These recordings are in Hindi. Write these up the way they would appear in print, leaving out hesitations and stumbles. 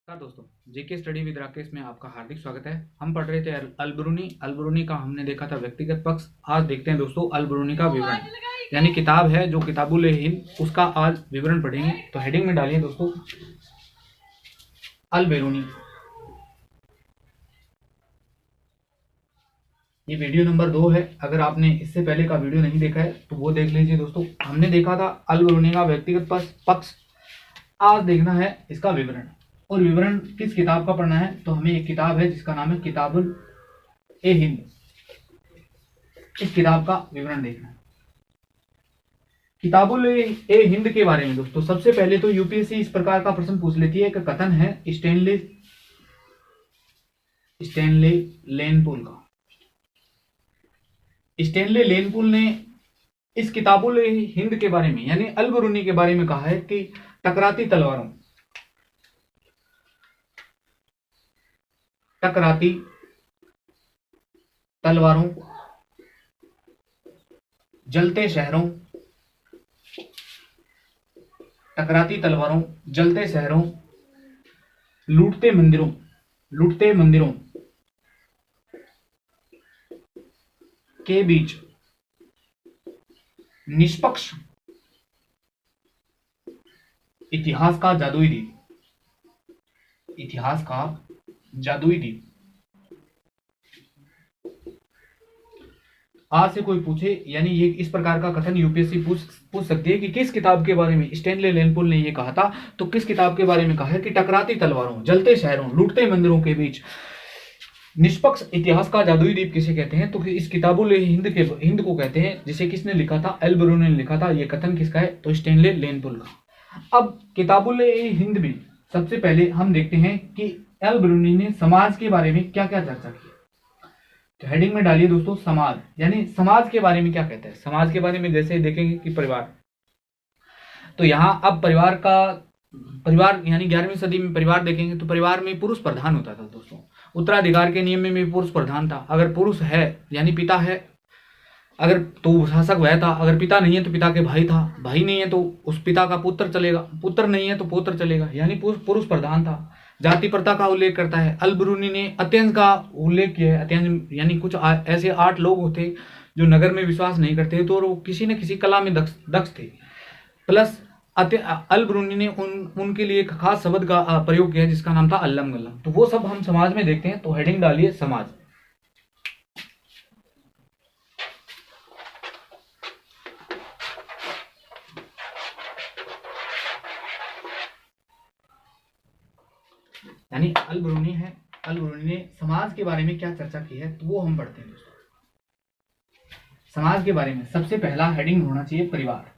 नमस्कार दोस्तों, जीके स्टडी विद राकेश में आपका हार्दिक स्वागत है। हम पढ़ रहे थे अल-बिरूनी का हमने देखा था व्यक्तिगत पक्ष। आज देखते हैं दोस्तों अल-बिरूनी का विवरण, यानी किताब है जो किताबुल हिंद, उसका आज विवरण पढ़ेंगे। तो हेडिंग में डालिए दोस्तों अल-बिरूनी। ये वीडियो नंबर 2 है। अगर आपने इससे पहले का वीडियो नहीं देखा है तो वो देख लीजिए दोस्तों। हमने देखा था अल-बिरूनी का व्यक्तिगत पक्ष। आज देखना है इसका विवरण। और विवरण किस किताब का पढ़ना है, तो हमें एक किताब है जिसका नाम है किताबुल हिंद। इस किताब का विवरण देखना है। किताबुल हिंद के बारे में दोस्तों सबसे पहले तो यूपीएससी इस प्रकार का प्रश्न पूछ लेती है कि कथन है स्टैनले लेनपुल का। स्टैनले लेनपुल ने इस किताबुल हिंद के बारे में यानी अल-बिरूनी के बारे में कहा है कि टकराती तलवारों, जलते शहरों, लूटते मंदिरों के बीच निष्पक्ष इतिहास का जादुई दीप। आज से कोई पूछे, यानी ये इस प्रकार का कथन यूपीएससी पूछ सकती है कि किस किताब के बारे में स्टैनले लेनपुल ने ये कहा था। तो किस किताब के बारे में कहा है कि टकराती तलवारों, जलते शहरों, लूटते मंदिरों के बीच निष्पक्ष इतिहास का जादुई दीप किसे कहते हैं, तो इस किताबुल हिंद को कहते हैं, जिसे किसने लिखा था, अल-बिरूनी ने लिखा था। ये कथन किसका है, तो स्टैनले लेनपुल का। अब किताबुल हिंद में सबसे पहले हम देखते हैं कि अल-बिरूनी ने समाज के बारे में क्या क्या चर्चा की। तो हेडिंग में डालिए दोस्तों समाज, यानी समाज के बारे में क्या कहता है। समाज के बारे में जैसे देखेंगे कि परिवार, तो यहाँ अब परिवार यानी 11वीं सदी में परिवार देखेंगे तो परिवार में पुरुष प्रधान होता था दोस्तों। उत्तराधिकार के नियम में भी पुरुष प्रधान था। अगर पुरुष है यानी पिता है, अगर तो शासक वह था। अगर पिता नहीं है तो पिता के भाई था, भाई नहीं है तो उस पिता का पुत्र चलेगा, पुत्र नहीं है तो पौत्र चलेगा, यानी पुरुष प्रधान था। जाति प्रथा का उल्लेख करता है। अल-बिरूनी ने अत्यंत का उल्लेख किया है। अत्यंत यानी कुछ ऐसे 8 लोग होते जो नगर में विश्वास नहीं करते, तो वो किसी न किसी कला में दक्ष थे। प्लस अल-बिरूनी ने उनके लिए एक खास शब्द का प्रयोग किया जिसका नाम था अल्लम गल्लम। तो वो सब हम समाज में देखते हैं। तो हेडिंग डालिए समाज। यानी अल-बिरूनी ने समाज के बारे में क्या चर्चा की है, तो वो हम पढ़ते हैं दोस्तों। समाज के बारे में सबसे पहला हेडिंग होना चाहिए परिवार।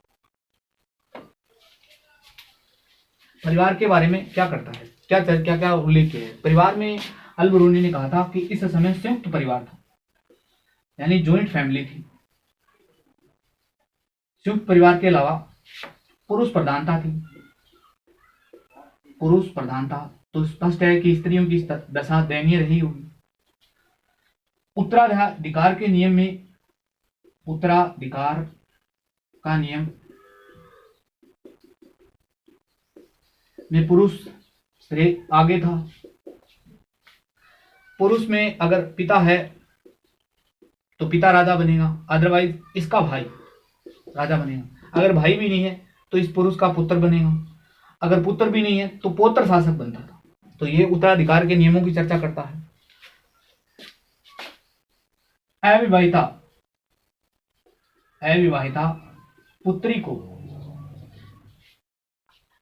परिवार के बारे में क्या करता है, क्या उल्लेख किया है। परिवार में अल-बिरूनी ने कहा था कि इस समय संयुक्त परिवार था, यानी जॉइंट फैमिली थी। संयुक्त परिवार के अलावा पुरुष प्रधानता तो स्पष्ट है कि स्त्रियों की दशा दयनीय रही होगी। उत्तराधिकार का नियम में पुरुष से आगे था। पुरुष में अगर पिता है तो पिता राजा बनेगा, अदरवाइज इसका भाई राजा बनेगा। अगर भाई भी नहीं है तो इस पुरुष का पुत्र बनेगा। अगर पुत्र भी नहीं है तो पौत्र शासक बनता था। तो ये उत्तराधिकार के नियमों की चर्चा करता है। अविवाहिता पुत्री को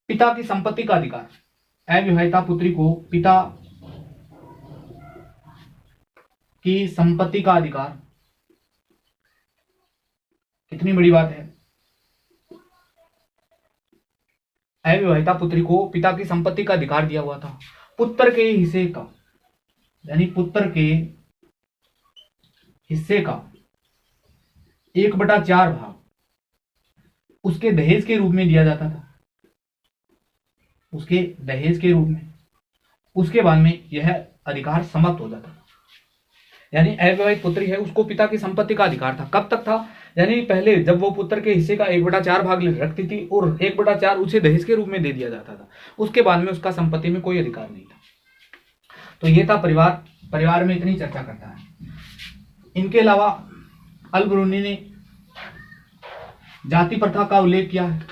पिता की संपत्ति का अधिकार। अविवाहिता पुत्री को पिता की संपत्ति का अधिकार, कितनी बड़ी बात है। अविवाहिता पुत्री को पिता की संपत्ति का अधिकार दिया हुआ था। पुत्र के हिस्से का, यानी पुत्र के हिस्से का 1/4 भाग उसके दहेज के रूप में दिया जाता था। उसके बाद में यह अधिकार समाप्त हो जाता था। यानी अविवाहित पुत्री है, उसको पिता की संपत्ति का अधिकार था। कब तक था, यानी पहले जब वो पुत्र के हिस्से का 1/4 भाग रखती थी और 1/4 उसे दहेज के रूप में दे दिया जाता था, उसके बाद में उसका संपत्ति में कोई अधिकार नहीं था। तो ये था परिवार। परिवार में इतनी चर्चा करता है। इनके अलावा अल बरूनी ने जाति प्रथा का उल्लेख किया है।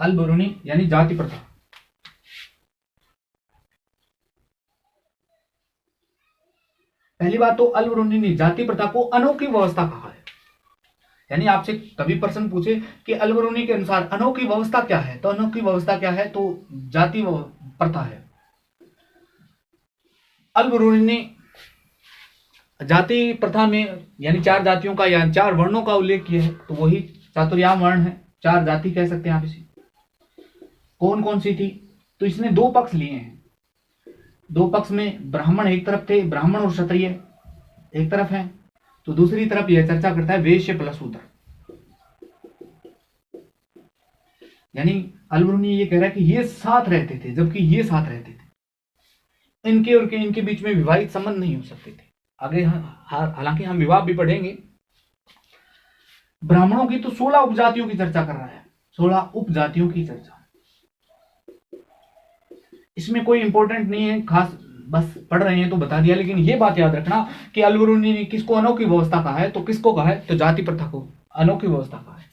अल बरूनी यानी जाति प्रथा। पहली बात तो अल बरूनी ने जाति प्रथा को अनोखी व्यवस्था कहा है। यानी आपसे कभी प्रश्न पूछे कि अल बरूनी के अनुसार अनोखी व्यवस्था क्या है, तो अनोखी व्यवस्था क्या है, तो जाति प्रथा है। अल बरूनी ने जाति प्रथा में यानी 4 जातियों का या 4 वर्णों का उल्लेख किया है, तो वही चातुर्याम वर्ण है, 4 जाति कह सकते हैं आप इसे। कौन कौन सी थी, तो इसने 2 पक्ष लिए हैं। 2 पक्ष में ब्राह्मण एक तरफ थे, ब्राह्मण और क्षत्रिय एक तरफ हैं, तो दूसरी तरफ यह चर्चा करता है वैश्य प्लस शूद्र। यानी अल बरूनी ये कह रहा है कि ये साथ रहते थे, जबकि ये साथ रहते थे, इनके और इनके बीच में विवाहित संबंध नहीं हो सकते थे। आगे हालांकि हम विवाह भी पढ़ेंगे। ब्राह्मणों की तो 16 उपजातियों की चर्चा कर रहा है, 16 उपजातियों की चर्चा। इसमें कोई इंपॉर्टेंट नहीं है खास, बस पढ़ रहे हैं तो बता दिया। लेकिन ये बात याद रखना कि अल बरूनी ने किसको अनोखी व्यवस्था कहा है, तो किसको कहा है, तो जाति प्रथा को अनोखी व्यवस्था कहा है।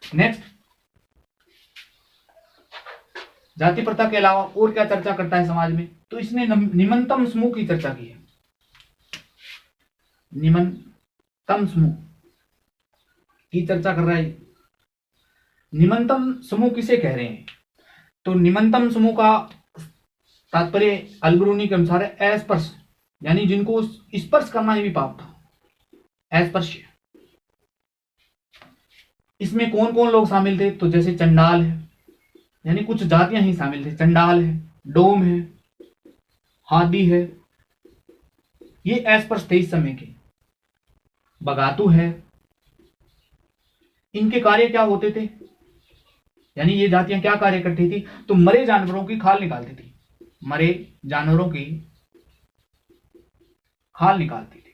नेक्स्ट, जाति प्रथा के अलावा और क्या चर्चा करता है समाज में, तो इसने निम्नतम समूह की चर्चा की है। निम्नतम समूह की चर्चा कर रहा है। निम्नतम समूह किसे कह रहे हैं, तो निम्नतम समूह का तात्पर्य अल बरूनी के अनुसार है अस्पृश्य, यानी जिनको स्पर्श करना ही भी पाप था, अस्पृश्य। इसमें कौन कौन लोग शामिल थे, तो जैसे चंडाल है, यानी कुछ जातियां ही शामिल थे। चंडाल है, डोम है, हादी है, ये अस्पृश्य थे इस समय के। बगातू है। इनके कार्य क्या होते थे, यानी ये जातियां क्या कार्य करती थी, तो मरे जानवरों की खाल निकालती थी, मरे जानवरों की खाल निकालती थी।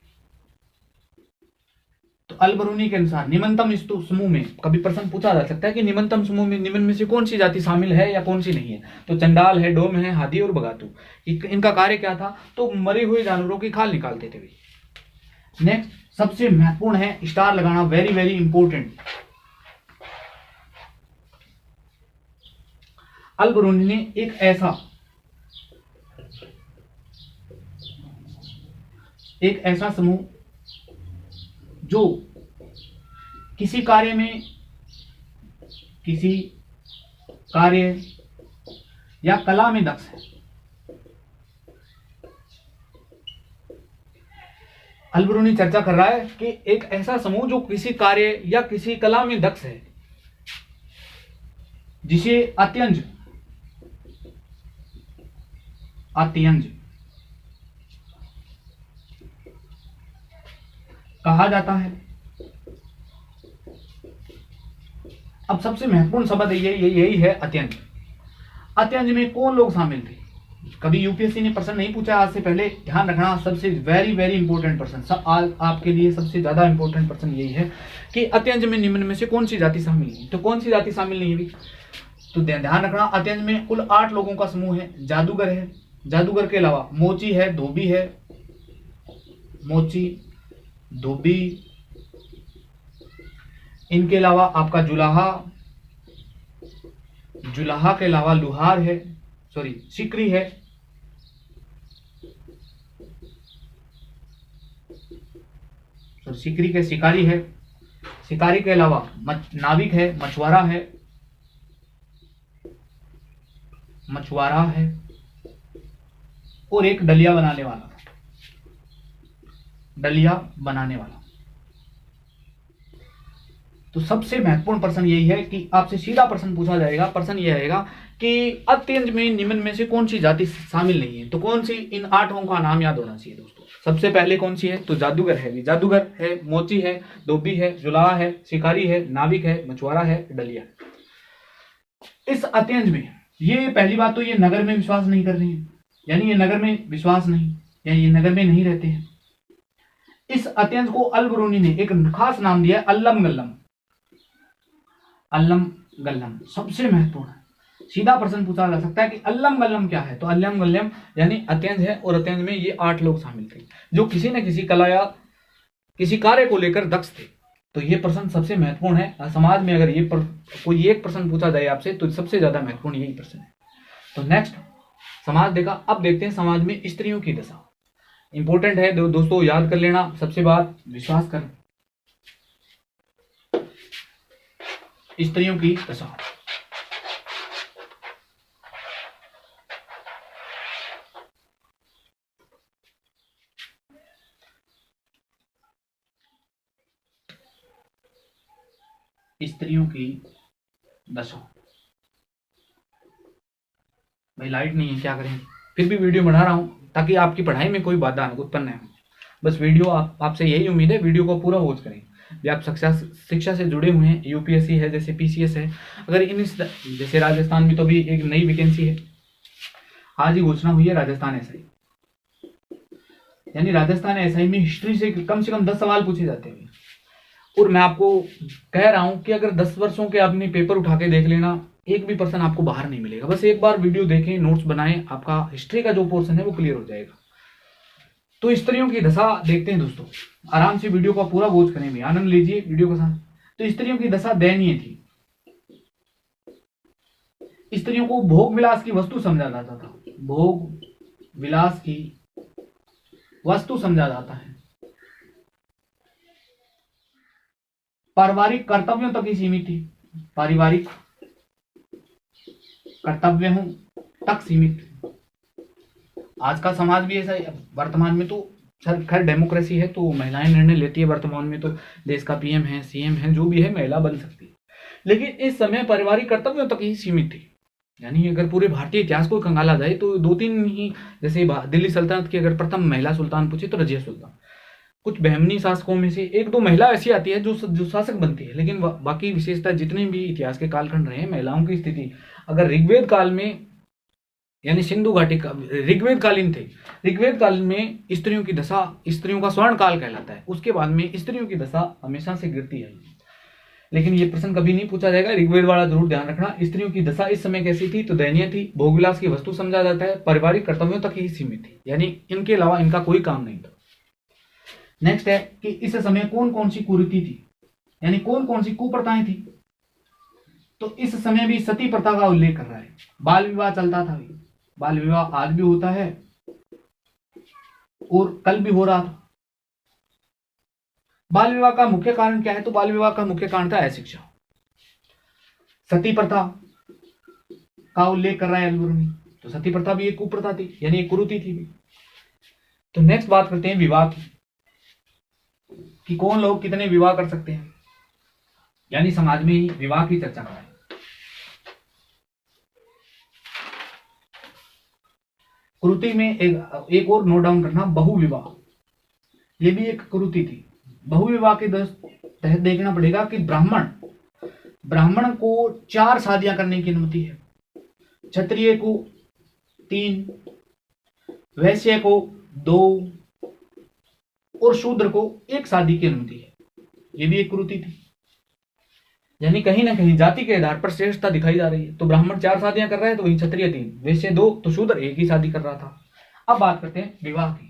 तो अल बरूनी के अनुसार निम्नतम समूह में कभी प्रश्न पूछा जा सकता है कि निम्नतम समूह में निम्न में से कौन सी जाति शामिल है या कौन सी नहीं है, तो चंडाल है, डोम है, हादी और बगातू। इनका कार्य क्या था, तो मरे हुए जानवरों की खाल निकालते थे। नेक्स्ट, सबसे महत्वपूर्ण है, स्टार लगाना, वेरी वेरी इंपॉर्टेंट। अल बरूनी ने एक ऐसा समूह जो किसी कार्य या कला में दक्ष है। अल बरूनी चर्चा कर रहा है कि एक ऐसा समूह जो किसी कार्य या किसी कला में दक्ष है, जिसे अत्यंज कहा जाता है। अब सबसे महत्वपूर्ण शब्द यही है, अत्यंज। अत्यंज में कौन लोग शामिल थे, कभी यूपीएससी ने प्रश्न नहीं पूछा आज से पहले, ध्यान रखना। सबसे वेरी वेरी इंपॉर्टेंट प्रश्न, सब आज आपके लिए सबसे ज्यादा इंपॉर्टेंट प्रश्न यही है कि अत्यंज में निम्न में से कौन सी जाति शामिल नहीं। तो कौन सी जाति शामिल नहीं हुई, तो ध्यान रखना। अत्यंज में कुल 8 लोगों का समूह है। जादूगर है, जादूगर के अलावा मोची है, धोबी है, मोची, धोबी। इनके अलावा आपका जुलाहा के अलावा लुहार है, सॉरी सिकरी है, सिकरी के शिकारी है, शिकारी के अलावा नाविक है, मछुआरा है और एक डलिया बनाने वाला। तो सबसे महत्वपूर्ण प्रश्न यही है कि आपसे सीधा प्रश्न पूछा जाएगा। प्रश्न यह रहेगा कि अत्यंज में निम्न में से कौन सी जाति शामिल नहीं है, तो कौन सी, इन 8 का नाम याद होना चाहिए दोस्तों। सबसे पहले कौन सी है, तो जादूगर है, जादूगर है, मोची है, धोबी है, जुलाहा है, शिकारी है, नाविक है, मछुआरा है, डलिया। इस अत्यंज में ये पहली बात तो ये नगर में विश्वास नहीं कर रही है, यानी ये नगर में विश्वास नहीं, या ये नगर में नहीं रहते हैं। इस अत्यंज को अल बरूनी ने एक खास नाम दिया, अल्लम गल्लम। सबसे महत्वपूर्ण है, सीधा प्रश्न पूछा जा सकता है कि अल्लम गल्लम क्या है, तो अल्लम गल्लम यानी अत्यंज है, और अत्यंज में ये 8 लोग शामिल थे जो किसी न किसी कला या किसी कार्य को लेकर दक्ष थे। तो ये प्रश्न सबसे महत्वपूर्ण है समाज में। अगर ये कोई एक प्रश्न पूछा जाए आपसे तो सबसे ज्यादा महत्वपूर्ण यही प्रश्न है। तो नेक्स्ट समाज देखा, अब देखते हैं समाज में स्त्रियों की दशा। इंपॉर्टेंट है दोस्तों, याद कर लेना। सबसे बात विश्वास कर, स्त्रियों की दशा। स्त्रियों की दशा। भाई लाइट नहीं है, क्या करें, फिर भी वीडियो बना रहा हूं ताकि आपकी पढ़ाई में कोई बाधा उत्पन्न न हो। बस वीडियो आपसे यही उम्मीद है, वीडियो को पूरा वॉच करें। जो आप शिक्षा से जुड़े हुए हैं, यूपीएससी है, जैसे पीसीएस है, अगर जैसे राजस्थान में तो भी एक नई वैकेंसी है, आज ही घोषणा हुई है राजस्थान एसआई, यानी राजस्थान एसआई में हिस्ट्री से कम 10 सवाल पूछे जाते हैं। और मैं आपको कह रहा हूं कि अगर 10 वर्षों के आपने पेपर उठा के देख लेना, एक भी पर्सन आपको बाहर नहीं मिलेगा। बस एक बार वीडियो देखें, नोट्स बनाएं, आपका हिस्ट्री का जो पोर्शन है वो क्लियर हो जाएगा। तो स्त्रियों की दशा देखते हैं दोस्तों, आराम से वीडियो को पूरा वॉच करें, भी आनंद लीजिए वीडियो के साथ। तो स्त्रियों की दशा दयनीय थी। स्त्रियों को भोग विलास की वस्तु समझा जाता था, भोग विलास की वस्तु समझा जाता है। पारिवारिक कर्तव्यों तक ही सीमित थी, पारिवारिक कर्तव्यों तक सीमित। आज का समाज भी ऐसा है, वर्तमान में तो खैर डेमोक्रेसी है तो महिलाएं निर्णय लेती है, वर्तमान में तो देश का पीएम है, सीएम है, जो भी है महिला बन सकती है। लेकिन इस समय पारिवारिक कर्तव्यों तक ही सीमित थी। यानी अगर पूरे भारतीय इतिहास को खंगाला जाए तो 2-3 ही, जैसे दिल्ली सल्तनत की अगर प्रथम महिला सुल्तान पूछे तो रजिया सुल्तान। कुछ बहमनी शासकों में से 1-2 महिला ऐसी आती है जो शासक बनती है, लेकिन बाकी विशेषता जितने भी इतिहास के कालखंड रहे हैं, महिलाओं की स्थिति अगर ऋग्वेद काल में, यानी सिंधु घाटी का ऋग्वेद कालीन थे, ऋग्वेद काल में स्त्रियों की दशा, स्त्रियों का स्वर्ण काल कहलाता है। उसके बाद में स्त्रियों की दशा हमेशा से गिरती है। लेकिन ये प्रश्न कभी नहीं पूछा जाएगा, ऋग्वेद वाला जरूर ध्यान रखना। स्त्रियों की दशा इस समय कैसी थी, तो दयनीय थी, भोगविलास की वस्तु समझा जाता है, पारिवारिक कर्तव्यों तक ही सीमित थी, यानी इनके अलावा इनका कोई काम नहीं था। नेक्स्ट है कि इस समय कौन कौन सी कुरीति थी, यानी कौन कौन सी कुप्रथाएं थी। तो इस समय भी सती प्रथा का उल्लेख कर रहा है। बाल विवाह चलता था, बाल विवाह आज भी होता है और कल भी हो रहा था। बाल विवाह का मुख्य कारण क्या है, तो बाल विवाह का मुख्य कारण था अशिक्षा। सती प्रथा का उल्लेख कर रहा है अलगुरमी, तो सती प्रथा भी एक कुप्रथा थी, यानी एक कुरीति थी। तो नेक्स्ट बात करते हैं विवाह की, कि कौन लोग कितने विवाह कर सकते हैं, यानी समाज में ही विवाह की चर्चा कराएं। कुरीति में एक और नोट डाउन करना, बहुविवाह, ये भी एक कुरीति थी। बहुविवाह के तहत देखना पड़ेगा कि ब्राह्मण को 4 शादियां करने की अनुमति है, क्षत्रिय को 3, वैश्य को 2 और शूद्र को 1 शादी की अनुमति है। ये भी एक कुरीति थी, यानी कहीं ना कहीं जाति के आधार पर श्रेष्ठता दिखाई जा रही है। तो ब्राह्मण 4 शादियां कर रहा है तो वहीं क्षत्रिय 3, वैश्य 2, तो शूद्र 1 ही शादी कर रहा था। अब बात करते हैं विवाह की,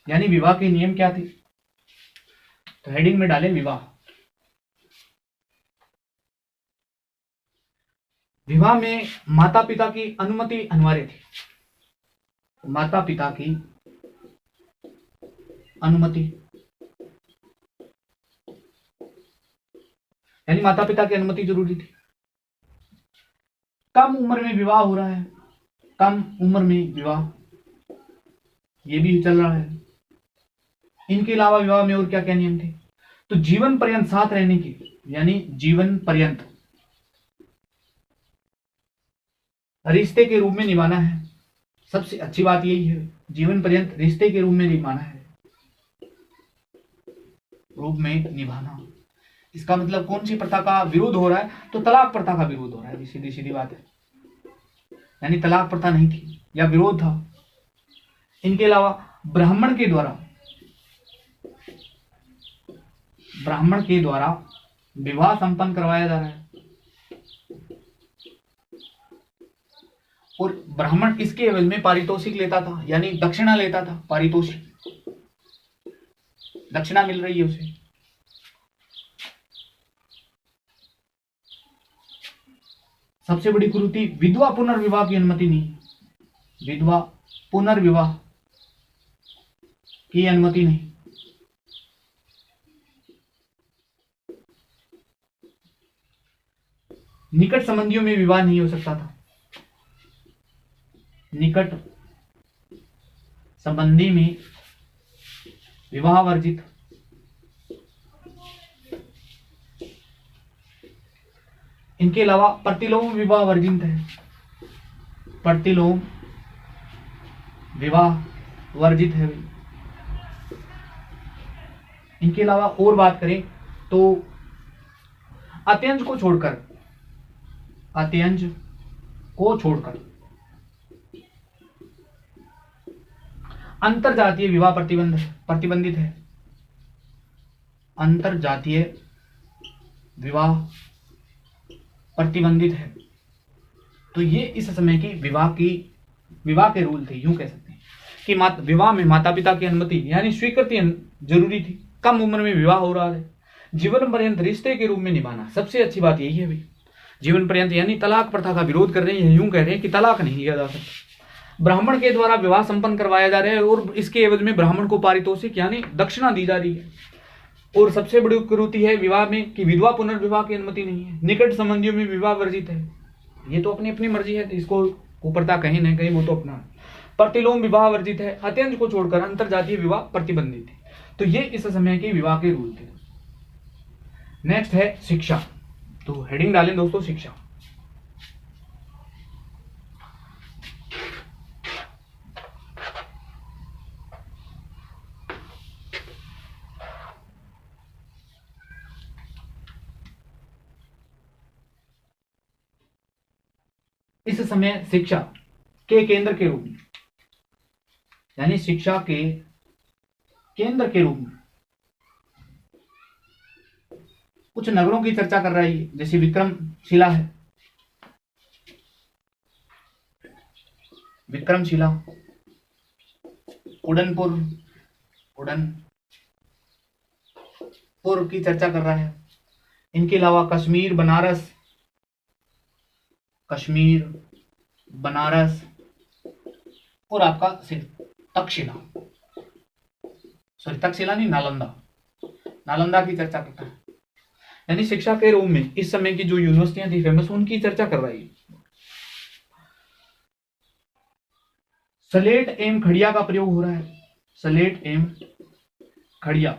यानी विवाह के नियम क्या थे। तो हेडिंग में डालें विवाह। विवाह में माता पिता की अनुमति अनिवार्य थी, माता पिता की अनुमति, यानी माता पिता की अनुमति जरूरी थी। कम उम्र में विवाह हो रहा है, कम उम्र में विवाह, ये भी चल रहा है। इनके अलावा विवाह में और क्या क्या नियम थे, तो जीवन पर्यंत साथ रहने की, यानी जीवन पर्यंत रिश्ते के रूप में निभाना है। सबसे अच्छी बात यही है, जीवन पर्यंत रिश्ते के रूप में निभाना है, रूप में निभाना। इसका मतलब कौन सी प्रथा का विरोध हो रहा है, तो तलाक प्रथा का विरोध हो रहा है, सीधी सीधी बात है। यानी तलाक प्रथा नहीं थी या विरोध था। इनके अलावा ब्राह्मण के द्वारा विवाह संपन्न करवाया जा रहा है, और ब्राह्मण इसके एवज में पारितोषिक लेता था, यानी दक्षिणा लेता था, पारितोषिक, दक्षिणा मिल रही है उसे। सबसे बड़ी कुरीति, विधवा पुनर्विवाह की अनुमति नहीं, विधवा पुनर्विवाह की अनुमति नहीं। निकट संबंधियों में विवाह नहीं हो सकता था, निकट संबंधी में विवाह वर्जित। इनके अलावा प्रतिलोम विवाह वर्जित है, प्रतिलोम विवाह वर्जित है। इनके अलावा और बात करें तो अत्यंज को छोड़कर, अत्यंज को छोड़कर अंतरजातीय विवाह प्रतिबंधित है, अंतरजातीय विवाह प्रतिबंधित है। तो ये इस समय की विवाह के रूल थे, यूं कह सकते हैं कि विवाह में माता पिता की अनुमति यानी स्वीकृति जरूरी थी। कम उम्र में विवाह हो रहा है, जीवन पर्यंत रिश्ते के रूप में निभाना, सबसे अच्छी बात यही है भाई, जीवन पर्यंत, यानी तलाक प्रथा का विरोध कर रहे हैं, यूं कह रहे हैं कि तलाक नहीं लिया जा सकता। ब्राह्मण के द्वारा विवाह संपन्न करवाया जा रहा है और इसके एवज में ब्राह्मण को पारितोषिक यानी दक्षिणा दी जा रही है। और सबसे बड़ी कुरीति है विवाह में कि विधवा पुनर्विवाह की अनुमति नहीं है, निकट संबंधियों में विवाह वर्जित है। ये तो अपनी अपनी मर्जी है, इसको ऊपरता कहीं न कहीं वो तो अपना। प्रतिलोम विवाह वर्जित है, अत्यंत को छोड़कर अंतरजातीय विवाह प्रतिबंधित है। तो ये इस समय के विवाह के रूल थे। नेक्स्ट है शिक्षा, तो हेडिंग डालें दोस्तों शिक्षा। इस समय शिक्षा के केंद्र के रूप में, यानी शिक्षा के केंद्र के रूप में कुछ नगरों की चर्चा कर रही है, जैसे विक्रमशिला है, विक्रमशिला, उदयपुर की चर्चा कर रहा है। इनके अलावा कश्मीर, बनारस और आपका तक्षशिला नहीं, नालंदा की चर्चा करता है। यानी शिक्षा के रूप में इस समय की जो यूनिवर्सिटियां थी फेमस, उनकी चर्चा कर रही है। सलेट एवं खड़िया का प्रयोग हो रहा है, सलेट एवं खड़िया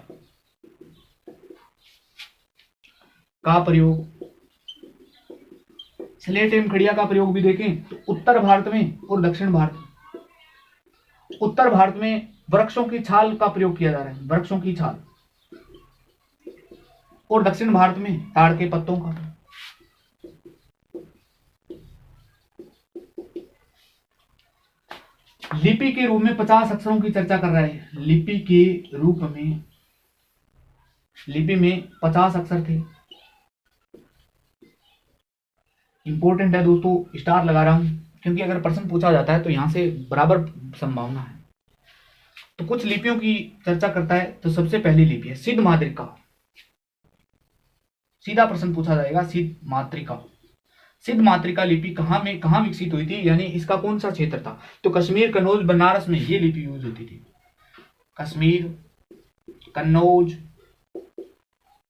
का प्रयोग, सलेट एवं खड़िया का प्रयोग भी देखें उत्तर भारत में और दक्षिण भारत में। उत्तर भारत में वृक्षों की छाल का प्रयोग किया जा रहा है, वृक्षों की छाल, और दक्षिण भारत में ताड़ के पत्तों का। लिपि के रूप में 50 अक्षरों की चर्चा कर रहा है, लिपि के रूप में, लिपि में 50 अक्षर थे। इंपॉर्टेंट है दोस्तों, स्टार लगा रहा हूं क्योंकि अगर प्रश्न पूछा जाता है तो यहां से बराबर संभावना है। तो कुछ लिपियों की चर्चा करता है, तो सबसे पहली लिपि है सिद्ध मातृका। सीधा प्रश्न पूछा जाएगा, सिद्ध मातृका लिपि कहां विकसित हुई थी, यानी इसका कौन सा क्षेत्र था। तो कश्मीर, कन्नौज, बनारस में ये लिपि यूज होती थी। कश्मीर, कन्नौज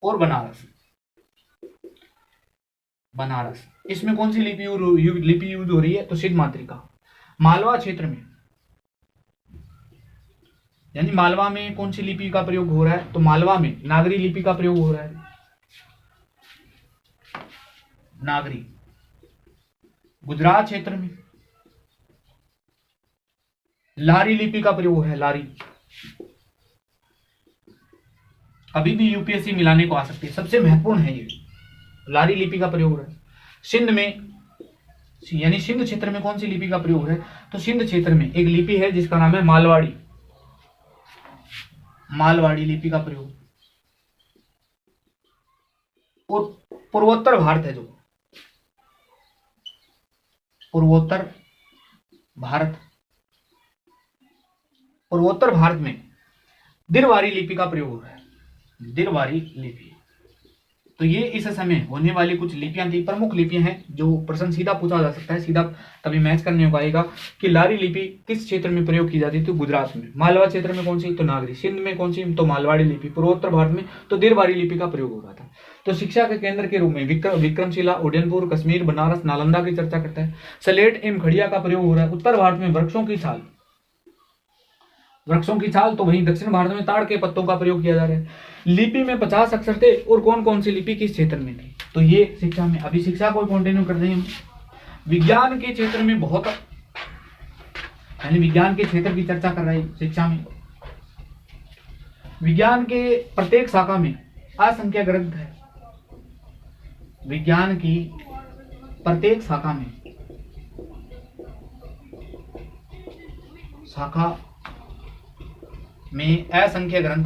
और बनारस, इसमें कौन सी लिपि यूज हो रही है, तो सिद्ध मातृका। मालवा क्षेत्र में, यानी मालवा में कौन सी लिपि का प्रयोग हो रहा है, तो मालवा में नागरी लिपि का प्रयोग हो रहा है, नागरी। गुजरात क्षेत्र में लारी लिपि का प्रयोग है, लारी। अभी भी यूपीएससी मिलाने को आ सकती है, सबसे महत्वपूर्ण है ये, लारी लिपि का प्रयोग है। सिंध में, यानी सिंध क्षेत्र में कौन सी लिपि का प्रयोग है, तो सिंध क्षेत्र में एक लिपि है जिसका नाम है मालवाड़ी लिपि का प्रयोग। और पूर्वोत्तर भारत है, जो पूर्वोत्तर भारत, पूर्वोत्तर भारत में दिरवारी लिपि का प्रयोग हो रहा है। दिरवारी लिपि, तो ये इस समय होने वाली कुछ लिपियां थी, प्रमुख लिपियां हैं जो प्रश्न सीधा पूछा जा सकता है, सीधा कभी मैच करने को आएगा कि लारी लिपि किस क्षेत्र में प्रयोग की जाती थी। तो गुजरात में। मालवा क्षेत्र में कौन सी, तो नागरी। सिंध में कौन सी, तो मालवाड़ी लिपि। पूर्वोत्तर भारत में तो दिरवारी लिपि का प्रयोग हो रहा था। तो शिक्षा के केंद्र के रूप में विक्रमशिला, उदयपुर, कश्मीर, बनारस, नालंदा की चर्चा करता है। स्लेट एवं खड़िया का प्रयोग हो रहा है। उत्तर भारत में वृक्षों की छाल, तो वहीं दक्षिण भारत में ताड़ के पत्तों का प्रयोग किया जा रहा है। लिपि में 50 अक्षर थे और कौन कौन सी लिपि किस क्षेत्र में थी, तो ये शिक्षा में। अभी शिक्षा को कंटिन्यू कर देंगे। विज्ञान के क्षेत्र में बहुत, यानी विज्ञान के क्षेत्र की चर्चा कर रहे हैं शिक्षा में। विज्ञान के प्रत्येक शाखा में असंख्य ग्रंथ है। विज्ञान की प्रत्येक शाखा में असंख्य ग्रंथ।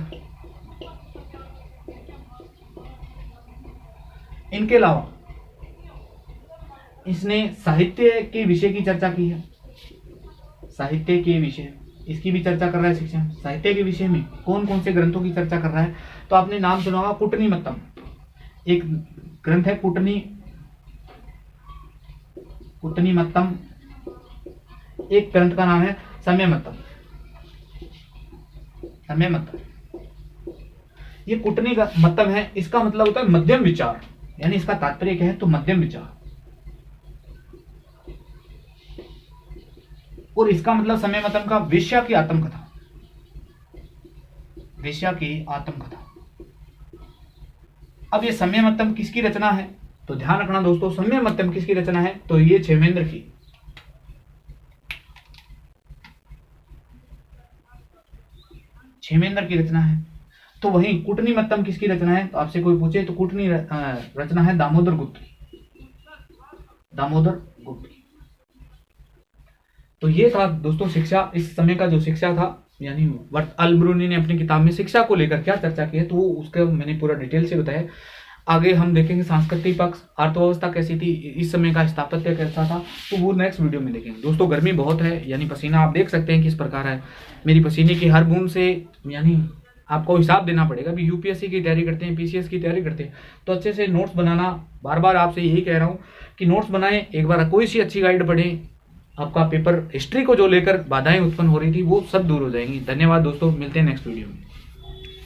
इनके अलावा इसने साहित्य के विषय की चर्चा की है। साहित्य के विषय, इसकी भी चर्चा कर रहा है शिक्षा। साहित्य के विषय में कौन कौन से ग्रंथों की चर्चा कर रहा है, तो आपने नाम सुना होगा कुटनीमत्तम, एक ग्रंथ है कुटनीमत्तम। एक ग्रंथ का नाम है सम्यमत्तम। ये कुटनीमत्तम है, इसका मतलब होता है मध्यम विचार, यानी इसका तात्पर्य क्या है, तो मध्यम विचार। और इसका मतलब सम्यमत्तम का वेश्या की आत्मकथा। अब ये सम्यमत्तम किसकी रचना है, तो ध्यान रखना दोस्तों, सम्यमत्तम किसकी रचना है, तो ये क्षेमेंद्र की रचना है। तो वहीं कुटनीमत्तम किसकी रचना है, तो आपसे कोई पूछे तो कुटनी रचना है दामोदर गुप्त की। तो ये था दोस्तों शिक्षा, इस समय का जो शिक्षा था, यानी अल-बरूनी ने अपनी किताब में शिक्षा को लेकर क्या चर्चा की है, तो उसका मैंने पूरा डिटेल से बताया। आगे हम देखेंगे सांस्कृतिक पक्ष, अर्थव्यवस्था कैसी थी, इस समय का स्थापत्य कैसा था, तो वो नेक्स्ट वीडियो में देखेंगे। दोस्तों गर्मी बहुत है, यानी पसीना आप देख सकते हैं किस प्रकार है। मेरी पसीने की हर बूंद से यानी आपको हिसाब देना पड़ेगा। अभी यूपीएससी की तैयारी करते हैं, पीसीएस की तैयारी करते हैं, तो अच्छे से नोट्स बनाना। बार बार आपसे यही कह रहा हूँ कि नोट्स बनाएं, एक बार कोई सी अच्छी गाइड पढ़ें, आपका पेपर हिस्ट्री को जो लेकर बाधाएं उत्पन्न हो रही थी वो सब दूर हो जाएंगी। धन्यवाद दोस्तों, मिलते हैं नेक्स्ट वीडियो में।